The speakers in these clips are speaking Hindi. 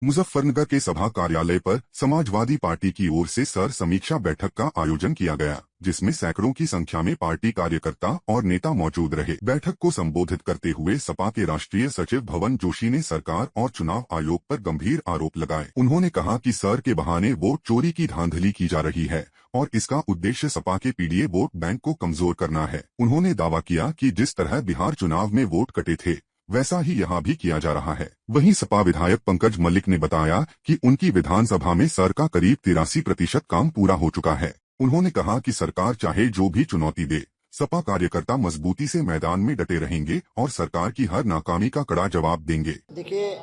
मुजफ्फरनगर के सभा कार्यालय पर समाजवादी पार्टी की ओर से सर समीक्षा बैठक का आयोजन किया गया, जिसमें सैकड़ों की संख्या में पार्टी कार्यकर्ता और नेता मौजूद रहे। बैठक को संबोधित करते हुए सपा के राष्ट्रीय सचिव भवन जोशी ने सरकार और चुनाव आयोग पर गंभीर आरोप लगाए। उन्होंने कहा कि सर के बहाने वोट चोरी की धांधली की जा रही है और इसका उद्देश्य सपा के पीडीए वोट बैंक को कमजोर करना है। उन्होंने दावा किया कि जिस तरह बिहार चुनाव में वोट कटे थे, वैसा ही यहाँ भी किया जा रहा है। वहीं सपा विधायक पंकज मल्लिक ने बताया कि उनकी विधानसभा में सर का करीब 83% काम पूरा हो चुका है। उन्होंने कहा कि सरकार चाहे जो भी चुनौती दे, सपा कार्यकर्ता मजबूती से मैदान में डटे रहेंगे और सरकार की हर नाकामी का कड़ा जवाब देंगे। देखिए,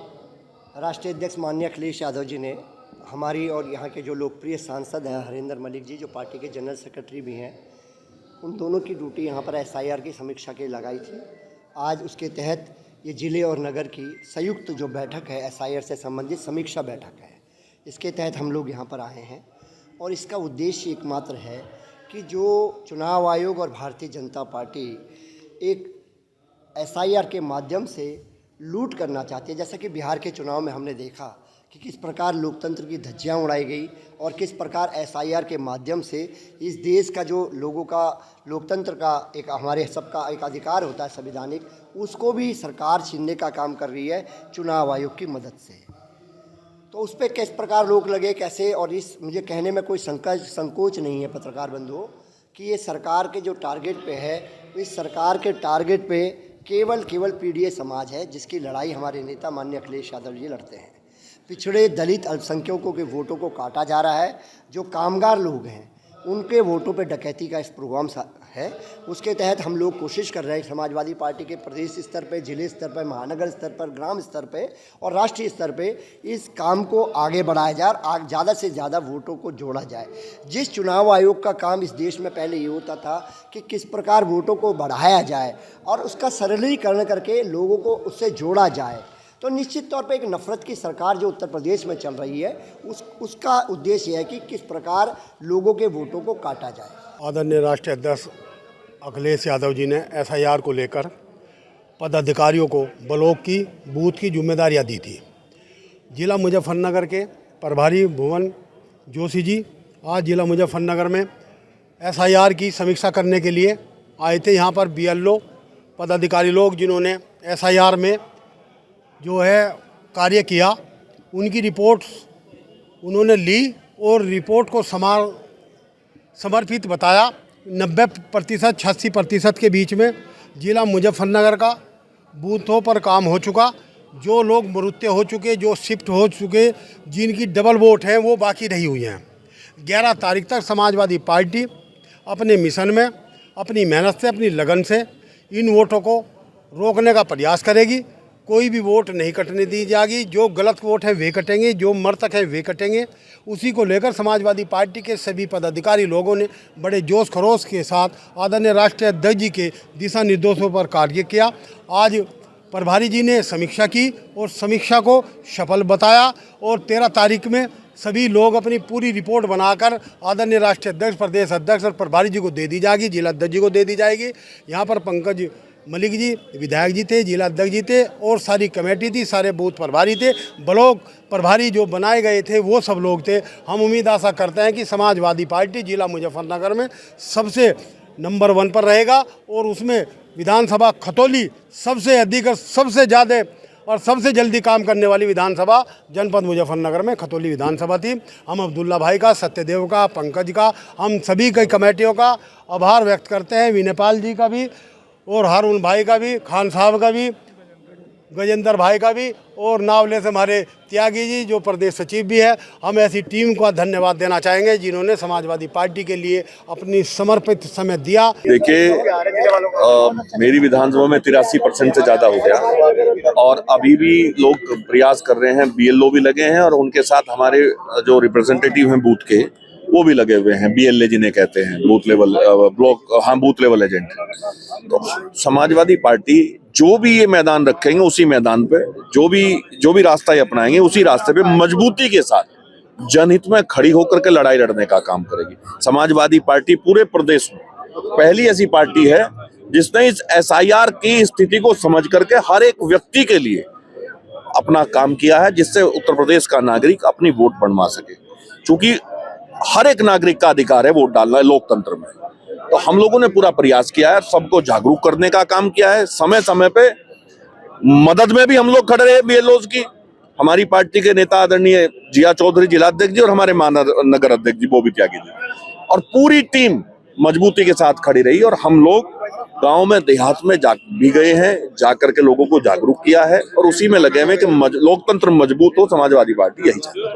राष्ट्रीय अध्यक्ष माननीय अखिलेश यादव जी ने हमारी और यहाँ के जो लोकप्रिय सांसद हैं हरेंद्र मलिक जी, जो पार्टी के जनरल सेक्रेटरी भी हैं, उन दोनों की ड्यूटी यहाँ पर SIR की समीक्षा के लगाई थी। आज उसके तहत ये जिले और नगर की संयुक्त जो बैठक है, SIR से संबंधित समीक्षा बैठक है, इसके तहत हम लोग यहाँ पर आए हैं। और इसका उद्देश्य एकमात्र है कि जो चुनाव आयोग और भारतीय जनता पार्टी एक SIR के माध्यम से लूट करना चाहती है। जैसा कि बिहार के चुनाव में हमने देखा कि किस प्रकार लोकतंत्र की धज्जियां उड़ाई गई और किस प्रकार SIR के माध्यम से इस देश का जो लोगों का लोकतंत्र का एक हमारे सबका एक अधिकार होता है संवैधानिक, उसको भी सरकार छीनने का काम कर रही है चुनाव आयोग की मदद से। तो उस पर किस प्रकार रोक लगे, कैसे, और इस मुझे कहने में कोई संकोच नहीं है पत्रकार बंधुओं कि ये सरकार के जो टारगेट पे है, इस सरकार के टारगेट पे केवल पीडीए समाज है, जिसकी लड़ाई हमारे नेता माननीय अखिलेश यादव जी लड़ते हैं। पिछड़े दलित अल्पसंख्यकों के वोटों को काटा जा रहा है। जो कामगार लोग हैं उनके वोटों पे डकैती का इस प्रोग्राम है। उसके तहत हम लोग कोशिश कर रहे हैं समाजवादी पार्टी के प्रदेश स्तर पे, जिले स्तर पर, महानगर स्तर पर, ग्राम स्तर पे और राष्ट्रीय स्तर पे इस काम को आगे बढ़ाया जाए और ज़्यादा से ज़्यादा वोटों को जोड़ा जाए। जिस चुनाव आयोग का काम इस देश में पहले ये होता था कि किस प्रकार वोटों को बढ़ाया जाए और उसका सरलीकरण करके लोगों को उससे जोड़ा जाए, तो निश्चित तौर पे एक नफरत की सरकार जो उत्तर प्रदेश में चल रही है उसका उद्देश्य है कि किस प्रकार लोगों के वोटों को काटा जाए। आदरणीय राष्ट्रीय अध्यक्ष अखिलेश यादव जी ने SIR को लेकर पदाधिकारियों को ब्लॉक की बूथ की जिम्मेदारियां दी थी। जिला मुजफ्फरनगर के प्रभारी भुवन जोशी जी आज जिला मुजफ्फरनगर में SIR की समीक्षा करने के लिए आए थे। यहाँ पर BLO पदाधिकारी लोग जिन्होंने SIR में जो है कार्य किया, उनकी रिपोर्ट उन्होंने ली और रिपोर्ट को समर्पित बताया। 90% 86% के बीच में जिला मुजफ्फरनगर का बूथों पर काम हो चुका। जो लोग मृत्यु हो चुके, जो शिफ्ट हो चुके, जिनकी डबल वोट हैं, वो बाकी रही हुई हैं। 11 तारीख तक समाजवादी पार्टी अपने मिशन में, अपनी मेहनत से, अपनी लगन से इन वोटों को रोकने का प्रयास करेगी। कोई भी वोट नहीं कटने दी जाएगी। जो गलत वोट है वे कटेंगे, जो मृतक है वे कटेंगे। उसी को लेकर समाजवादी पार्टी के सभी पदाधिकारी लोगों ने बड़े जोश खरोश के साथ आदरणीय राष्ट्रीय अध्यक्ष जी के दिशा निर्देशों पर कार्य किया। आज प्रभारी जी ने समीक्षा की और समीक्षा को सफल बताया और 13 तारीख में सभी लोग अपनी पूरी रिपोर्ट बनाकर आदरणीय राष्ट्रीय अध्यक्ष, प्रदेश अध्यक्ष और प्रभारी जी को दे दी जाएगी, जिला अध्यक्ष जी को दे दी जाएगी। यहाँ पर पंकज मलिक जी विधायक जी थे, जिला अध्यक्ष जी थे और सारी कमेटी थी, सारे बूथ प्रभारी थे, ब्लॉक प्रभारी जो बनाए गए थे वो सब लोग थे। हम उम्मीद आशा करते हैं कि समाजवादी पार्टी जिला मुजफ्फरनगर में सबसे नंबर 1 पर रहेगा और उसमें विधानसभा खतौली सबसे अधिक, सबसे ज़्यादा और सबसे जल्दी काम करने वाली विधानसभा जनपद मुजफ्फरनगर में खतौली विधानसभा थी। हम अब्दुल्ला भाई का, सत्यदेव का, पंकज का, हम सभी कई कमेटियों का आभार व्यक्त करते हैं। विनयपाल जी का भी और हारून भाई का भी, खान साहब का भी, गजेंद्र भाई का भी और नावले से हमारे त्यागी जी जो प्रदेश सचिव भी है। हम ऐसी टीम को धन्यवाद देना चाहेंगे जिन्होंने समाजवादी पार्टी के लिए अपनी समर्पित समय दिया। देखिए, मेरी विधानसभा में 83% से ज़्यादा हो गया और अभी भी लोग प्रयास कर रहे हैं। BLO भी लगे हैं और उनके साथ हमारे जो रिप्रेजेंटेटिव हैं बूथ के, वो भी लगे हुए हैं। BLA जिन्हें कहते हैं, बूथ लेवल ब्लॉक, हाँ, बूथ लेवल एजेंट। तो समाजवादी पार्टी जो भी ये मैदान रखेंगे, उसी मैदान पे जो भी रास्ता ये अपनाएंगे, उसी रास्ते पे मजबूती के साथ जनहित में खड़ी होकर के लड़ाई लड़ने का काम करेगी। समाजवादी पार्टी पूरे प्रदेश में पहली ऐसी पार्टी है जिसने इस SIR की स्थिति को समझ करके हर एक व्यक्ति के लिए अपना काम किया है, जिससे उत्तर प्रदेश का नागरिक अपनी वोट बनवा सके। क्योंकि हर एक नागरिक का अधिकार है वोट डालना लोकतंत्र में। तो हम लोगों ने पूरा प्रयास किया है, सबको जागरूक करने का काम किया है। समय समय पे मदद में भी हम लोग खड़े रहे बीएलओज की। हमारी पार्टी के नेता आदरणीय जिया चौधरी जिलाध्यक्ष जी और हमारे महानगर अध्यक्ष जी बोबी त्यागी जी, और पूरी टीम मजबूती के साथ खड़ी रही। और हम लोग गांव में देहात में जा भी गए हैं, जाकर के लोगों को जागरूक किया है और उसी में लगे हुए कि लोकतंत्र मजबूत हो। समाजवादी पार्टी यही चाहती है।